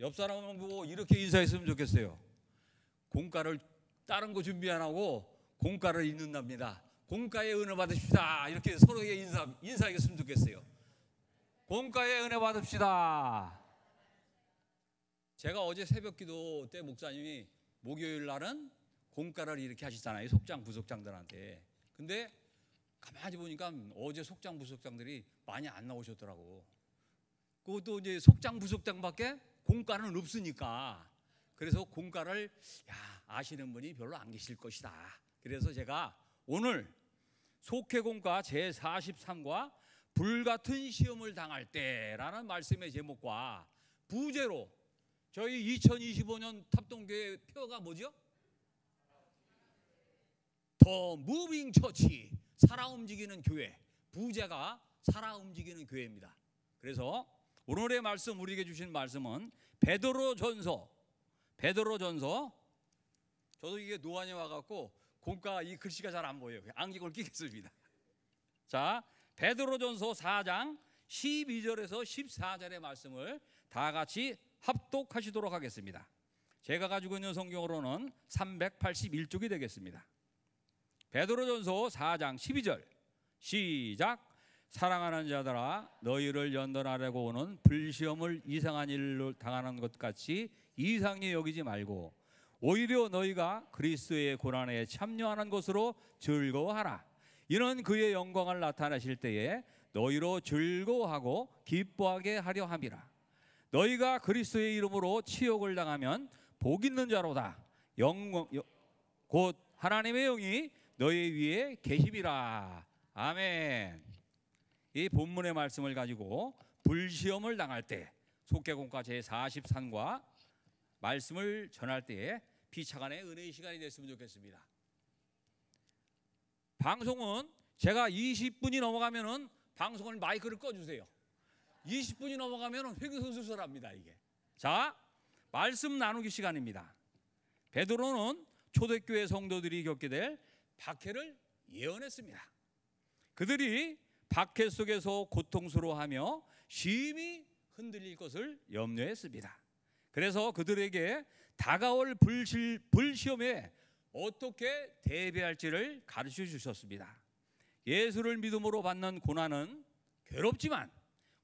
옆 사람을 보고 이렇게 인사했으면 좋겠어요. 공과를 다른 거 준비 안 하고 공과를 읽는답니다. 공과의 은혜 받으십시다. 이렇게 서로에게 인사하겠으면 좋겠어요. 공과의 은혜 받읍시다. 제가 어제 새벽기도 때 목사님이 목요일 날은 공과를 이렇게 하시잖아요. 속장 부속장들한테. 근데 가만히 보니까 어제 속장 부속장들이 많이 안 나오셨더라고. 그것도 이제 속장 부속장밖에 공과는 없으니까. 그래서 공과를 아시는 분이 별로 안 계실 것이다. 그래서 제가 오늘 속회공과 제43과 불같은 시험을 당할 때라는 말씀의 제목과 부제로 저희 2025년 탑동교회 표가 뭐죠? 더 무빙 처치, 살아 움직이는 교회. 부제가 살아 움직이는 교회입니다. 그래서 오늘의 말씀, 우리에게 주신 말씀은 베드로전서. 저도 이게 노안이 와갖고 공과 이 글씨가 잘 안 보여요. 안경을 끼겠습니다. 자, 베드로전서 4장 12절에서 14절의 말씀을 다 같이 합독하시도록 하겠습니다. 제가 가지고 있는 성경으로는 381쪽이 되겠습니다. 베드로전서 4장 12절 시작. 사랑하는 자들아, 너희를 연단하려고 오는 불시험을 이상한 일로 당하는 것 같이 이상히 여기지 말고 오히려 너희가 그리스도의 고난에 참여하는 것으로 즐거워하라. 이는 그의 영광을 나타내실 때에 너희로 즐거워하고 기뻐하게 하려 함이라. 너희가 그리스도의 이름으로 치욕을 당하면 복 있는 자로다. 곧 하나님의 영이 너희 위에 계심이라. 아멘. 이 본문의 말씀을 가지고 불시험을 당할 때 속회공과 제43과 말씀을 전할 때에 피차간의 은혜의 시간이 됐으면 좋겠습니다. 방송은 제가 20분이 넘어가면은 방송을 마이크를 꺼주세요. 20분이 넘어가면은 횡설수설합니다 이게. 자, 말씀 나누기 시간입니다. 베드로는 초대교회 성도들이 겪게 될 박해를 예언했습니다. 그들이 박해 속에서 고통스러워하며 심히 흔들릴 것을 염려했습니다. 그래서 그들에게 다가올 불시험에 어떻게 대비할지를 가르쳐 주셨습니다. 예수를 믿음으로 받는 고난은 괴롭지만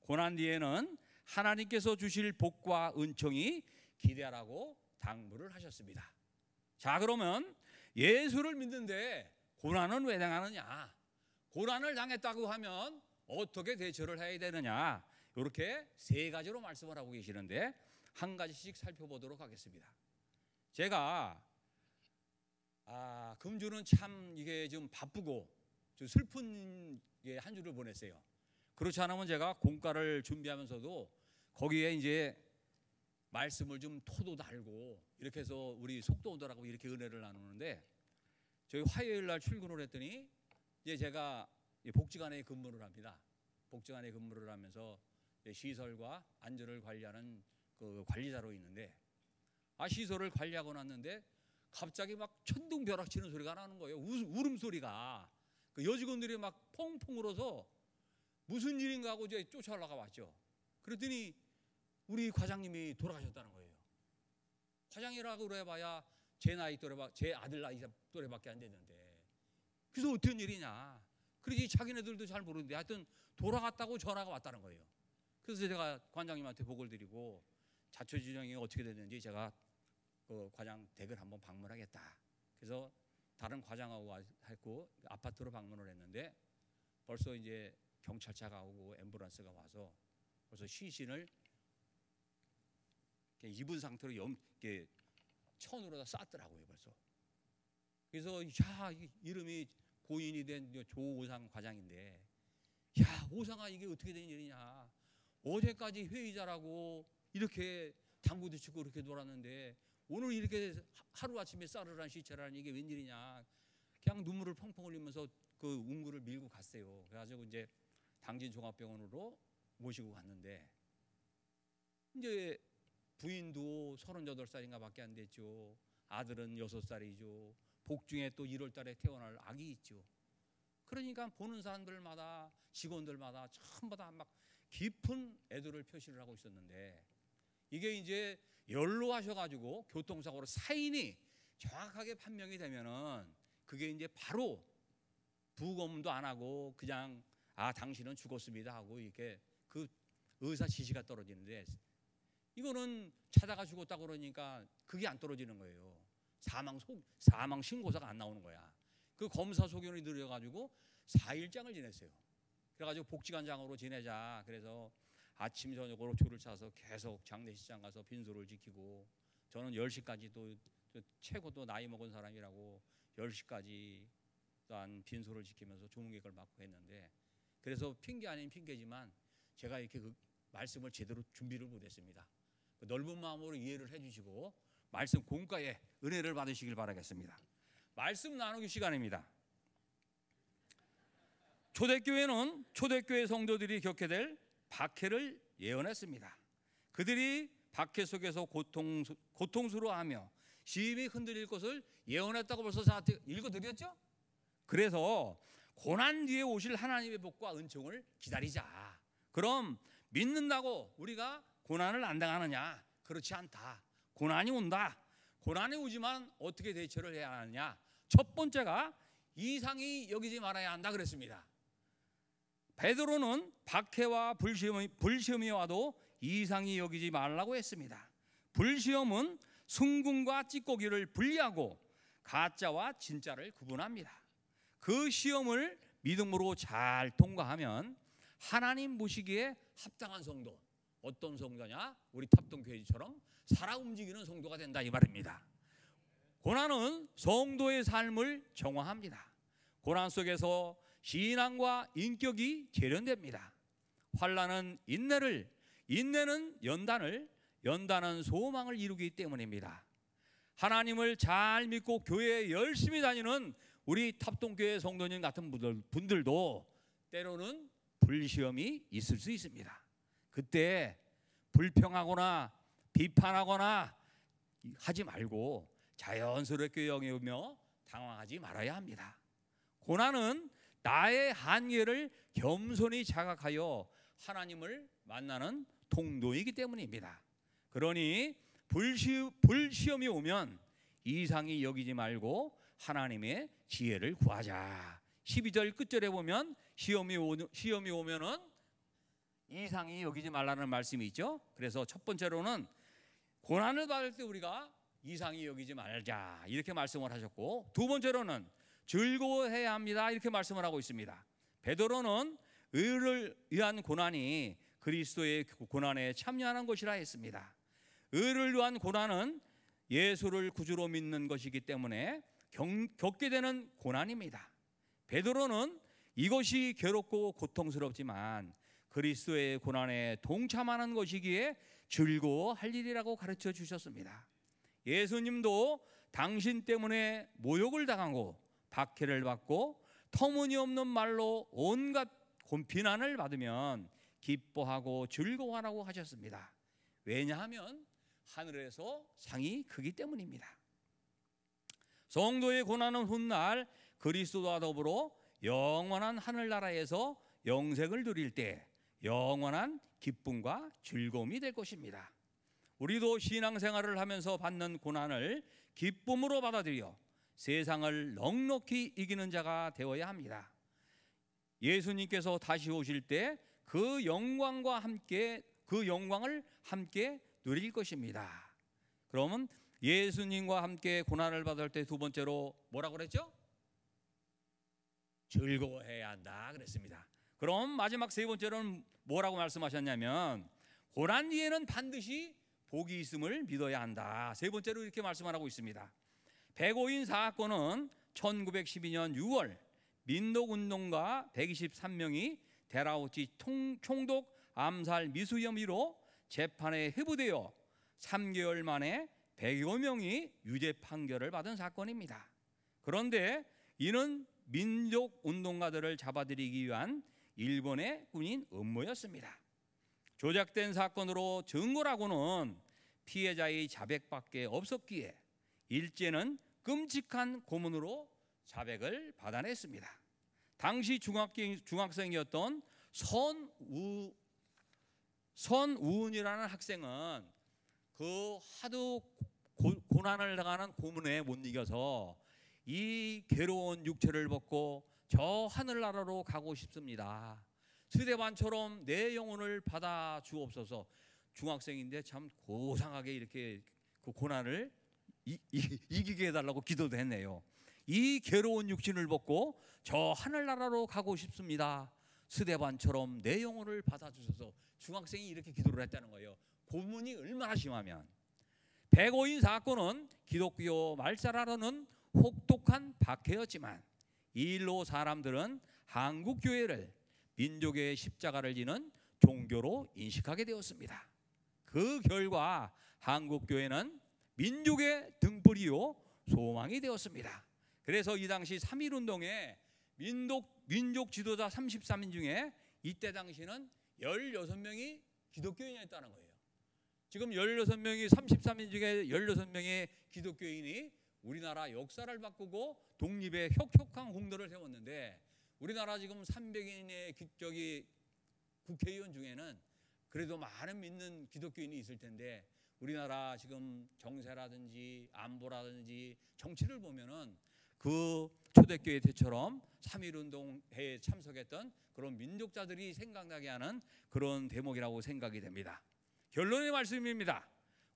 고난 뒤에는 하나님께서 주실 복과 은총이 기대하라고 당부를 하셨습니다. 자, 그러면 예수를 믿는데 고난은 왜 당하느냐? 고난을 당했다고 하면 어떻게 대처를 해야 되느냐? 이렇게 세 가지로 말씀을 하고 계시는데 한 가지씩 살펴보도록 하겠습니다. 제가 금주는 참 이게 좀 바쁘고 좀 슬픈 한 주를 보냈어요. 그렇지 않으면 제가 공과를 준비하면서도 거기에 이제 말씀을 좀 토도 달고 이렇게 해서 우리 속도오더라고 이렇게 은혜를 나누는데 저희 화요일 날 출근을 했더니 이제 제가 복지관에 근무를 합니다. 복지관에 근무를 하면서 시설과 안전을 관리하는 그 관리자로 있는데 시설을 관리하고 났는데 갑자기 막 천둥벼락치는 소리가 나는 거예요. 울음소리가. 그 여직원들이 막 펑펑 울어서 무슨 일인가 하고 이제 쫓아 올라가 왔죠. 그랬더니 우리 과장님이 돌아가셨다는 거예요. 과장이라고 그래봐야 제 나이 또래밖에, 제 아들 나이 또래밖에 안 됐는데 그래서 어떤 일이냐. 그러지 자기네들도 잘 모르는데 하여튼 돌아갔다고 전화가 왔다는 거예요. 그래서 제가 관장님한테 보고를 드리고 자초지종이 어떻게 됐는지 제가 그 과장 댁을 한번 방문하겠다. 그래서 다른 과장하고 했고 아파트로 방문을 했는데 벌써 이제 경찰차가 오고 앰뷸런스가 와서 벌써 시신을 입은 상태로 이렇게 천으로다 쌌더라고요 벌써. 그래서 이름이 고인이 된 조오상 과장인데 오상아 이게 어떻게 된 일이냐. 어제까지 회의자라고 이렇게 당구도 치고 그렇게 놀았는데 오늘 이렇게 하루아침에 싸르란 시체라는 이게 웬일이냐. 그냥 눈물을 펑펑 흘리면서 그 운구를 밀고 갔어요. 그래가지고 이제 당진 종합병원으로 모시고 갔는데 이제 부인도 38살인가 밖에 안 됐죠. 아들은 6살이죠. 복중에 또 1월 달에 태어날 아기 있죠. 그러니까 보는 사람들마다 직원들마다 전부 다 막 깊은 애도를 표시를 하고 있었는데 이게 이제 연로하셔가지고 교통사고로 사인이 정확하게 판명이 되면은 그게 이제 바로 부검도 안 하고 그냥 당신은 죽었습니다 하고 이렇게 그 의사 지시가 떨어지는데, 이거는 찾아가 죽었다 그러니까 그게 안 떨어지는 거예요. 사망 신고서가 안 나오는 거야. 그 검사 소견이 들어가지고 4일장을 지냈어요. 그래가지고 복지관장으로 지내자. 그래서 아침 저녁으로 줄을 차서 계속 장례식장 가서 빈소를 지키고, 저는 10시까지 또 최고 또 나이 먹은 사람이라고 10시까지 또한 빈소를 지키면서 조문객을 맡고 했는데, 그래서 핑계 아닌 핑계지만 제가 이렇게 그 말씀을 제대로 준비를 못했습니다. 넓은 마음으로 이해를 해주시고 말씀 공과에 은혜를 받으시길 바라겠습니다. 말씀 나누기 시간입니다. 초대교회는 초대교회 성도들이 겪게 될 박해를 예언했습니다. 그들이 박해 속에서 고통스러워하며 심히 흔들릴 것을 예언했다고 벌써 저한테 읽어드렸죠? 그래서 고난 뒤에 오실 하나님의 복과 은총을 기다리자. 그럼 믿는다고 우리가 고난을 안 당하느냐? 그렇지 않다. 고난이 온다. 고난이 오지만 어떻게 대처를 해야 하느냐? 첫 번째가 이상히 여기지 말아야 한다 그랬습니다. 베드로는 박해와 불시험이 와도 이상히 여기지 말라고 했습니다. 불시험은 순금과 찌꺼기를 분리하고 가짜와 진짜를 구분합니다. 그 시험을 믿음으로 잘 통과하면 하나님 보시기에 합당한 성도, 어떤 성도냐? 우리 탑동교회처럼 살아 움직이는 성도가 된다 이 말입니다. 고난은 성도의 삶을 정화합니다. 고난 속에서 신앙과 인격이 재련됩니다. 환난은 인내를, 인내는 연단을, 연단은 소망을 이루기 때문입니다. 하나님을 잘 믿고 교회에 열심히 다니는 우리 탑동교회 성도님 같은 분들도 때로는 불시험이 있을 수 있습니다. 그때 불평하거나 비판하거나 하지 말고 자연스럽게 여기며 당황하지 말아야 합니다. 고난은 나의 한계를 겸손히 자각하여 하나님을 만나는 통로이기 때문입니다. 그러니 불시험이 오면 이상히 여기지 말고 하나님의 지혜를 구하자. 12절 끝절에 보면 시험이 오면은 이상히 여기지 말라는 말씀이 있죠. 그래서 첫 번째로는 고난을 받을 때 우리가 이상히 여기지 말자 이렇게 말씀을 하셨고, 두 번째로는 즐거워해야 합니다 이렇게 말씀을 하고 있습니다. 베드로는 의를 위한 고난이 그리스도의 고난에 참여하는 것이라 했습니다. 의를 위한 고난은 예수를 구주로 믿는 것이기 때문에 겪게 되는 고난입니다. 베드로는 이것이 괴롭고 고통스럽지만 그리스도의 고난에 동참하는 것이기에 즐거워할 일이라고 가르쳐 주셨습니다. 예수님도 당신 때문에 모욕을 당하고 박해를 받고 터무니없는 말로 온갖 비난을 받으면 기뻐하고 즐거워하라고 하셨습니다. 왜냐하면 하늘에서 상이 크기 때문입니다. 성도의 고난은 훗날 그리스도와 더불어 영원한 하늘나라에서 영생을 누릴 때 영원한 기쁨과 즐거움이 될 것입니다. 우리도 신앙생활을 하면서 받는 고난을 기쁨으로 받아들여 세상을 넉넉히 이기는 자가 되어야 합니다. 예수님께서 다시 오실 때 그 영광을 함께 누릴 것입니다. 그러면 예수님과 함께 고난을 받을 때 두 번째로 뭐라고 그랬죠? 즐거워해야 한다 그랬습니다. 그럼 마지막 세 번째로는 뭐라고 말씀하셨냐면 고난 뒤에는 반드시 복이 있음을 믿어야 한다. 세 번째로 이렇게 말씀하고 있습니다. 백오인 사건은 1912년 6월 민독운동가 123명이 데라우치 총독 암살 미수 혐의로 재판에 회부되어 3개월 만에 100여 명이 유죄 판결을 받은 사건입니다. 그런데 이는 민족운동가들을 잡아들이기 위한 일본의 군인 음모였습니다. 조작된 사건으로 증거라고는 피해자의 자백밖에 없었기에 일제는 끔찍한 고문으로 자백을 받아냈습니다. 당시 중학생이었던 선우은이라는 학생은 그 하도 고난을 당하는 고문에 못 이겨서 이 괴로운 육체를 벗고 저 하늘나라로 가고 싶습니다. 스데반처럼 내 영혼을 받아 주옵소서. 중학생인데 참 고상하게 이렇게 그 고난을 이기게 해달라고 기도도 했네요. 이 괴로운 육신을 벗고 저 하늘나라로 가고 싶습니다. 스데반처럼 내 영혼을 받아 주셔서. 중학생이 이렇게 기도를 했다는 거예요. 고문이 얼마나 심하면. 백오인 사건은 기독교 말살하려는 혹독한 박해였지만 이 일로 사람들은 한국 교회를 민족의 십자가를 지는 종교로 인식하게 되었습니다. 그 결과 한국 교회는 민족의 등불이요 소망이 되었습니다. 그래서 이 당시 3.1운동에 민족 지도자 33인 중에 이때 당시는 16명이 기독교인이었다는 거예요. 지금 16명이 33인 중에 16명의 기독교인이 우리나라 역사를 바꾸고 독립의 혁혁한 공로를 세웠는데, 우리나라 지금 300인의 국회의원 중에는 그래도 많은 믿는 기독교인이 있을 텐데, 우리나라 지금 정세라든지 안보라든지 정치를 보면은 그 초대교회 때처럼 3.1운동회에 참석했던 그런 민족자들이 생각나게 하는 그런 대목이라고 생각이 됩니다. 결론의 말씀입니다.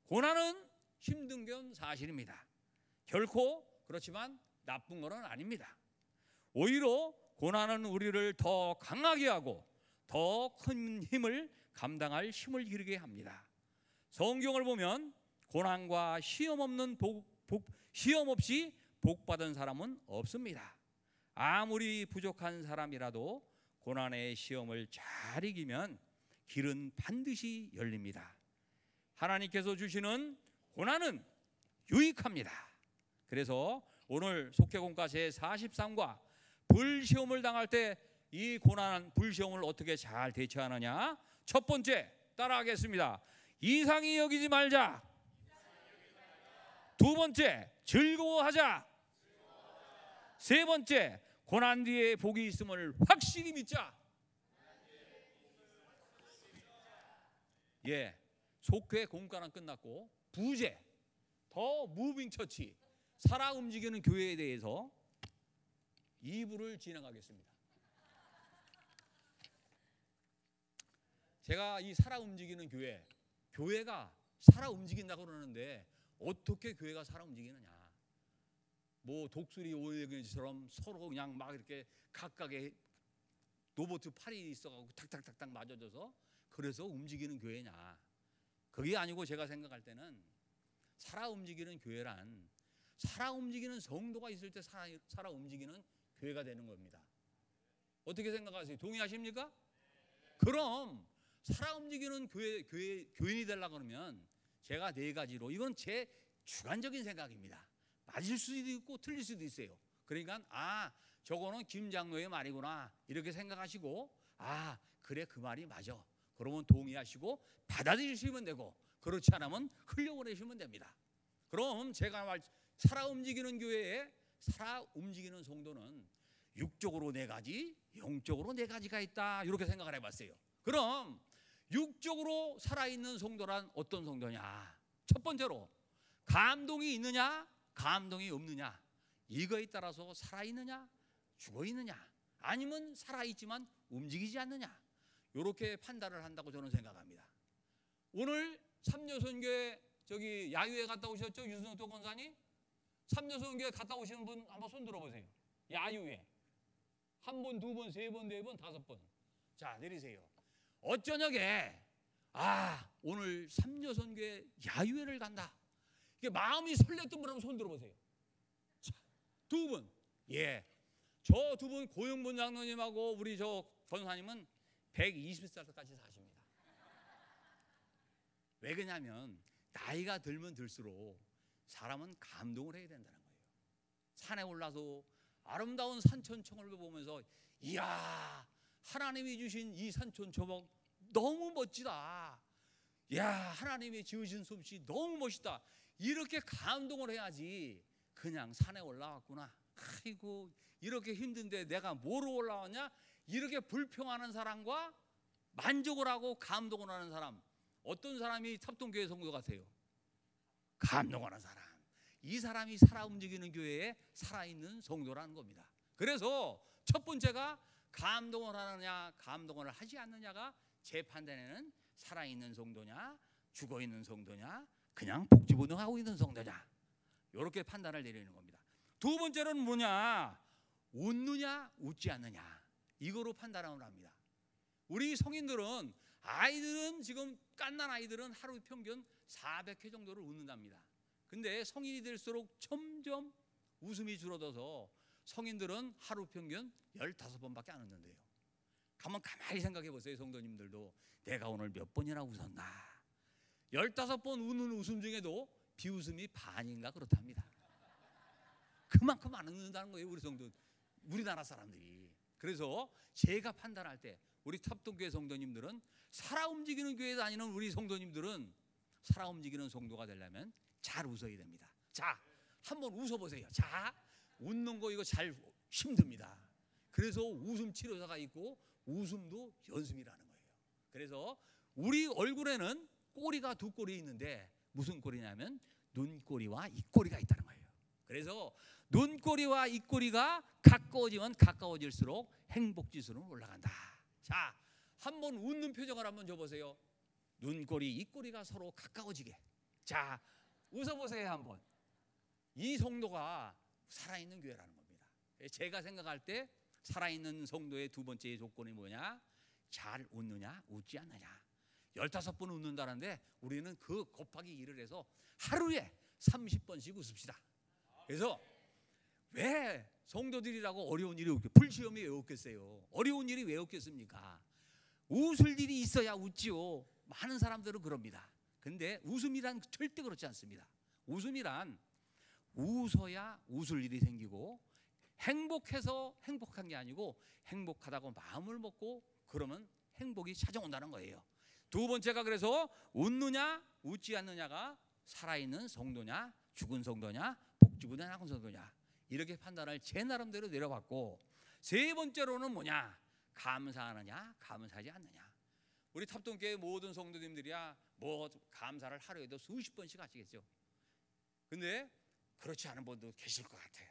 고난은 힘든 건 사실입니다. 결코 그렇지만 나쁜 건 아닙니다. 오히려 고난은 우리를 더 강하게 하고 더 큰 힘을 감당할 힘을 기르게 합니다. 성경을 보면 고난과 시험 없이 복받은 사람은 없습니다. 아무리 부족한 사람이라도 고난의 시험을 잘 이기면 길은 반드시 열립니다. 하나님께서 주시는 고난은 유익합니다. 그래서 오늘 속죄공과 제43과 불시험을 당할 때 이 고난 불시험을 어떻게 잘 대처하느냐. 첫 번째 따라하겠습니다. 이상히 여기지 말자. 두 번째 즐거워하자. 세 번째 고난 뒤에 복이 있음을 확실히 믿자. 예, 속회 공과는 끝났고 부제 더 무빙 처치 살아 움직이는 교회에 대해서 2부를 진행하겠습니다. 제가 이 살아 움직이는 교회가 살아 움직인다고 그러는데 어떻게 교회가 살아 움직이느냐. 뭐 독수리 오행처럼 서로 그냥 막 이렇게 각각의 로봇 팔이 있어가지고 탁탁탁탁 맞아져서 그래서 움직이는 교회냐. 그게 아니고 제가 생각할 때는 살아 움직이는 교회란 살아 움직이는 성도가 있을 때 살아 움직이는 교회가 되는 겁니다. 어떻게 생각하세요? 동의하십니까? 그럼 살아 움직이는 교인이 되려고 그러면 제가 4가지로, 이건 제 주관적인 생각입니다. 맞을 수도 있고 틀릴 수도 있어요. 그러니까 저거는 김 장로의 말이구나 이렇게 생각하시고 그래 그 말이 맞아. 그러면 동의하시고 받아들이시면 되고, 그렇지 않으면 흘려보내시면 됩니다. 그럼 제가 살아 움직이는 교회에 살아 움직이는 성도는 육적으로 4가지, 영적으로 4가지가 있다 이렇게 생각을 해봤어요. 그럼 육적으로 살아있는 성도란 어떤 성도냐. 첫 번째로 감동이 있느냐 감동이 없느냐, 이거에 따라서 살아있느냐 죽어있느냐, 아니면 살아있지만 움직이지 않느냐, 이렇게 판단을 한다고 저는 생각합니다. 오늘 삼여선교회 저기 야유회 갔다 오셨죠? 유순호 권사님? 삼여선교회 갔다 오시는 분 한번 손 들어보세요. 야유회 1번, 2번, 3번, 4번, 5번. 자, 내리세요. 어쩌녁에 오늘 삼여선교회 야유회를 간다. 이게 마음이 설렜던 분 한번 손 들어보세요. 자, 2분. 예, 저 2분 고영본 장로님하고 우리 저 권사님은 120살까지 사십니다. 왜 그러냐면 나이가 들면 들수록 사람은 감동을 해야 된다는 거예요. 산에 올라서 아름다운 산천초목을 보면서 이야, 하나님이 주신 이 산천초목 너무 멋지다. 야, 하나님이 지으신 솜씨 너무 멋있다. 이렇게 감동을 해야지 그냥 산에 올라왔구나, 아이고 이렇게 힘든데 내가 뭐로 올라왔냐, 이렇게 불평하는 사람과 만족을 하고 감동을 하는 사람, 어떤 사람이 탑동교회 성도 같아요? 감동하는 사람, 이 사람이 살아 움직이는 교회에 살아있는 성도라는 겁니다. 그래서 첫 번째가 감동을 하느냐 감동을 하지 않느냐가 제 판단에는 살아있는 성도냐 죽어있는 성도냐 그냥 복지부동하고 있는 성도냐 이렇게 판단을 내리는 겁니다. 두 번째로는 뭐냐, 웃느냐 웃지 않느냐 이거로 판단을 합니다. 우리 성인들은 아이들은 지금 갓난 아이들은 하루 평균 400회 정도를 웃는답니다. 근데 성인이 될수록 점점 웃음이 줄어들어서 성인들은 하루 평균 15번밖에 안 웃는데요. 한번 가만히 생각해 보세요. 성도님들도 내가 오늘 몇 번이나 웃었나. 15번 웃는 웃음 중에도 비웃음이 반인가 그렇답니다. 그만큼 안 웃는다는 거예요. 우리 성도, 우리나라 사람들이. 그래서 제가 판단할 때 우리 탑동교회 성도님들은 살아 움직이는 교회 다니는 우리 성도님들은 살아 움직이는 성도가 되려면 잘 웃어야 됩니다. 자, 한번 웃어보세요. 자, 웃는 거 이거 잘 힘듭니다. 그래서 웃음 치료사가 있고 웃음도 연습이라는 거예요. 그래서 우리 얼굴에는 꼬리가 두 꼬리 있는데 무슨 꼬리냐면 눈꼬리와 입꼬리가 있다는 거예요. 그래서 눈꼬리와 입꼬리가 가까워지면 가까워질수록 행복지수는 올라간다. 자, 한번 웃는 표정을 한번 줘보세요. 눈꼬리, 입꼬리가 서로 가까워지게. 자, 웃어보세요 한번. 이 성도가 살아있는 교회라는 겁니다. 제가 생각할 때 살아있는 성도의 두 번째 조건이 뭐냐? 잘 웃느냐 웃지 않느냐. 15번 웃는다는데 우리는 그 곱하기 2를 해서 하루에 30번씩 웃읍시다. 그래서 왜 성도들이라고 어려운 일이 없겠어요? 불시험이 왜 없겠어요? 어려운 일이 왜 없겠습니까? 웃을 일이 있어야 웃지요. 많은 사람들은 그럽니다. 근데 웃음이란 절대 그렇지 않습니다. 웃음이란 웃어야 웃을 일이 생기고 행복해서 행복한 게 아니고 행복하다고 마음을 먹고 그러면 행복이 찾아온다는 거예요. 두 번째가 그래서 웃느냐 웃지 않느냐가 살아있는 성도냐 죽은 성도냐 복지부된 학원 성도냐 이렇게 판단을 제 나름대로 내려봤고, 세 번째로는 뭐냐, 감사하느냐 감사하지 않느냐. 우리 탑동교회 모든 성도님들이야 뭐 감사를 하루에도 수십 번씩 하시겠죠. 근데 그렇지 않은 분도 계실 것 같아.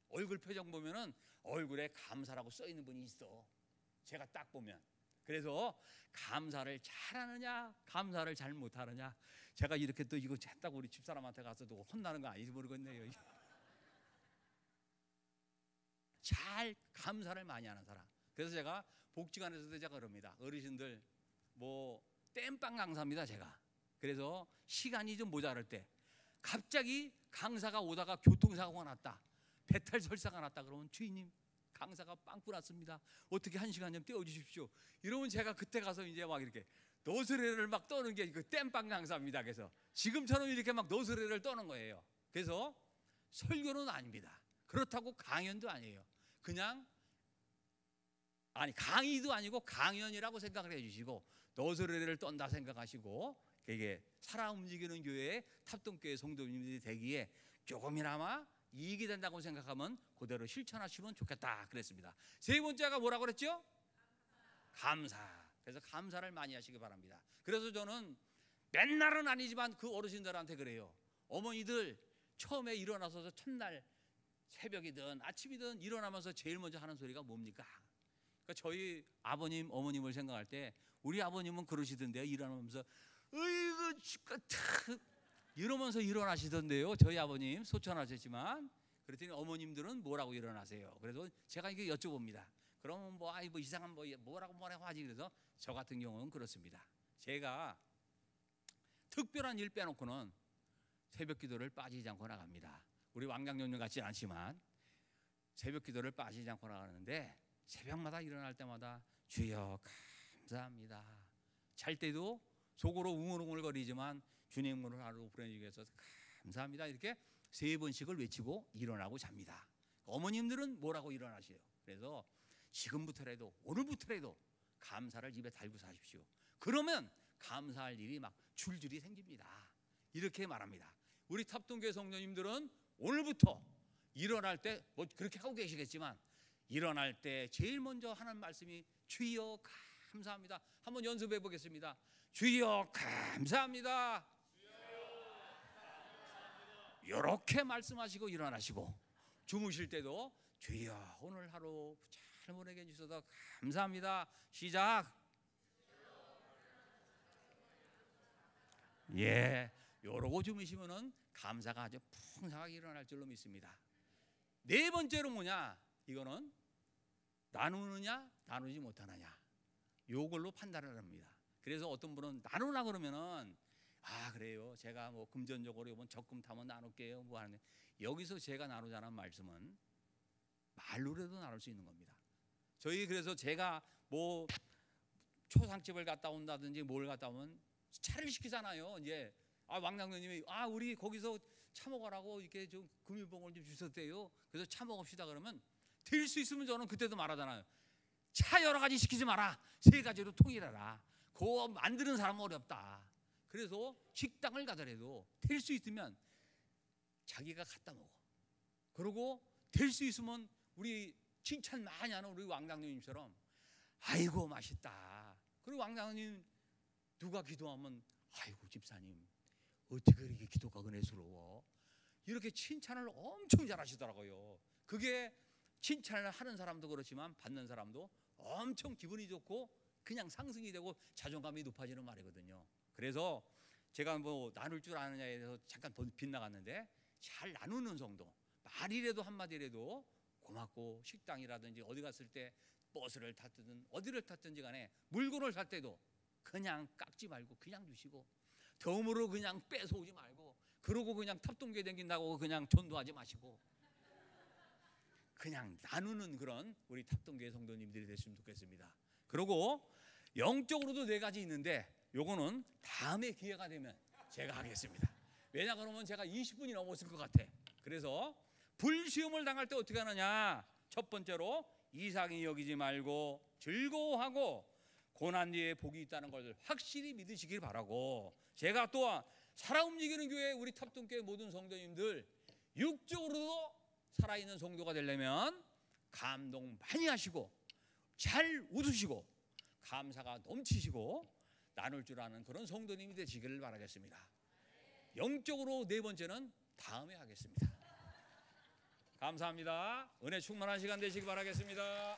얼굴 표정 보면은 얼굴에 감사라고 써 있는 분이 있어. 제가 딱 보면. 그래서 감사를 잘하느냐 감사를 잘 못하느냐. 제가 이렇게 또 이거 했다고 우리 집사람한테 가서도 혼나는 거 아닌지 모르겠네요. 잘 감사를 많이 하는 사람. 그래서 제가 복지관에서도 제가 그럽니다. 어르신들 뭐 땜빵 강사입니다 제가. 그래서 시간이 좀 모자랄 때 갑자기 강사가 오다가 교통사고가 났다, 배탈 설사가 났다 그러면 주인님 강사가 빵꾸 났습니다. 어떻게 1시간 좀 떼어주십시오. 이러면 제가 그때 가서 이제 막 이렇게 너스레를 막 떠는 게 그 땜빵 강사입니다. 그래서 지금처럼 이렇게 막 너스레를 떠는 거예요. 그래서 설교는 아닙니다. 그렇다고 강연도 아니에요. 그냥 강의도 아니고 강연이라고 생각을 해주시고 너스레를 떤다 생각하시고 이게 살아 움직이는 교회의 탑동교회 성도님들이 되기에 조금이나마 이익이 된다고 생각하면 그대로 실천하시면 좋겠다 그랬습니다. 세 번째가 뭐라고 그랬죠? 감사. 그래서 감사를 많이 하시기 바랍니다. 그래서 저는 맨날은 아니지만 그 어르신들한테 그래요. 어머니들 처음에 일어나서 첫날 새벽이든 아침이든 일어나면서 제일 먼저 하는 소리가 뭡니까? 그러니까 저희 아버님 어머님을 생각할 때 우리 아버님은 그러시던데요. 일어나면서 으이구 죽겠다 이러면서 일어나시던데요. 저희 아버님 소천하셨지만 그랬더니 어머님들은 뭐라고 일어나세요? 그래서 제가 이게 여쭤봅니다. 그러면 뭐 이상한 뭐라고 하지. 그래서 저 같은 경우는 그렇습니다. 제가 특별한 일 빼놓고는 새벽 기도를 빠지지 않고 나갑니다. 우리 왕장년님 같지는 않지만 새벽 기도를 빠지지 않고 나가는데 새벽마다 일어날 때마다 주여 감사합니다. 잘 때도 속으로 웅얼웅얼거리지만 주님으로 하루 보내주기 위해서 감사합니다. 이렇게 3번씩을 외치고 일어나고 잡니다. 어머님들은 뭐라고 일어나세요? 그래서 지금부터라도 오늘부터라도 감사를 입에 달고 사십시오. 그러면 감사할 일이 막 줄줄이 생깁니다. 이렇게 말합니다. 우리 탑동교회 성도님들은 오늘부터 일어날 때 뭐 그렇게 하고 계시겠지만 일어날 때 제일 먼저 하는 말씀이 주여 감사합니다. 한번 연습해 보겠습니다. 주여 감사합니다. 이렇게 말씀하시고 일어나시고, 주무실 때도 주여 오늘 하루 잘 보내게 해주셔서 감사합니다. 시작. 예, 요러고 주무시면은 감사가 아주 풍성하게 일어날 줄로 믿습니다. 네 번째로 뭐냐? 이거는 나누느냐 나누지 못하느냐, 요걸로 판단을 합니다. 그래서 어떤 분은 나누라 그러면은 아 그래요, 제가 뭐 금전적으로 이번 적금 타면 나눌게요 뭐 하는데, 여기서 제가 나누자는 말씀은 말로라도 나눌 수 있는 겁니다. 저희 그래서 제가 뭐 초상집을 갔다 온다든지 뭘 갔다 오면 차를 시키잖아요. 이제 아 왕장로님이 아 우리 거기서 차 먹으라고 이렇게 좀 금일봉을 좀 주셨대요. 그래서 차 먹읍시다 그러면 될 수 있으면 저는 그때도 말하잖아요. 차 여러 가지 시키지 마라. 세 가지로 통일해라. 그거 만드는 사람은 어렵다. 그래서 식당을 가더라도 될 수 있으면 자기가 갖다 먹어. 그리고 될 수 있으면 우리 칭찬 많이 하는 우리 왕장로님처럼 아이고 맛있다. 그리고 왕장로님 누가 기도하면 아이고 집사님 어떻게 이렇게 기도가 은혜스러워, 이렇게 칭찬을 엄청 잘하시더라고요. 그게 칭찬을 하는 사람도 그렇지만 받는 사람도 엄청 기분이 좋고 그냥 상승이 되고 자존감이 높아지는 말이거든요. 그래서 제가 뭐 나눌 줄 아느냐에 대해서 잠깐 빗나갔는데, 잘 나누는 정도, 말이라도 한마디라도 고맙고, 식당이라든지 어디 갔을 때 버스를 탔든 어디를 탔든지 간에 물건을 살 때도 그냥 깎지 말고 그냥 주시고, 덤으로 그냥 뺏어오지 말고, 그러고 그냥 탑동교회 댕긴다고 그냥 전도하지 마시고, 그냥 나누는 그런 우리 탑동교회 성도님들이 됐으면 좋겠습니다. 그리고 영적으로도 네 가지 있는데 요거는 다음에 기회가 되면 제가 하겠습니다. 왜냐 그러면 제가 20분이 넘었을 것 같아. 그래서 불시험을 당할 때 어떻게 하느냐, 첫 번째로 이상히 여기지 말고 즐거워하고 고난 뒤에 복이 있다는 걸 확실히 믿으시길 바라고, 제가 또한 살아 움직이는 교회 우리 탑동교회 모든 성도님들 육적으로도 살아있는 성도가 되려면 감동 많이 하시고 잘 웃으시고 감사가 넘치시고 나눌 줄 아는 그런 성도님이 되시기를 바라겠습니다. 영적으로 네 번째는 다음에 하겠습니다. 감사합니다. 은혜 충만한 시간 되시기 바라겠습니다.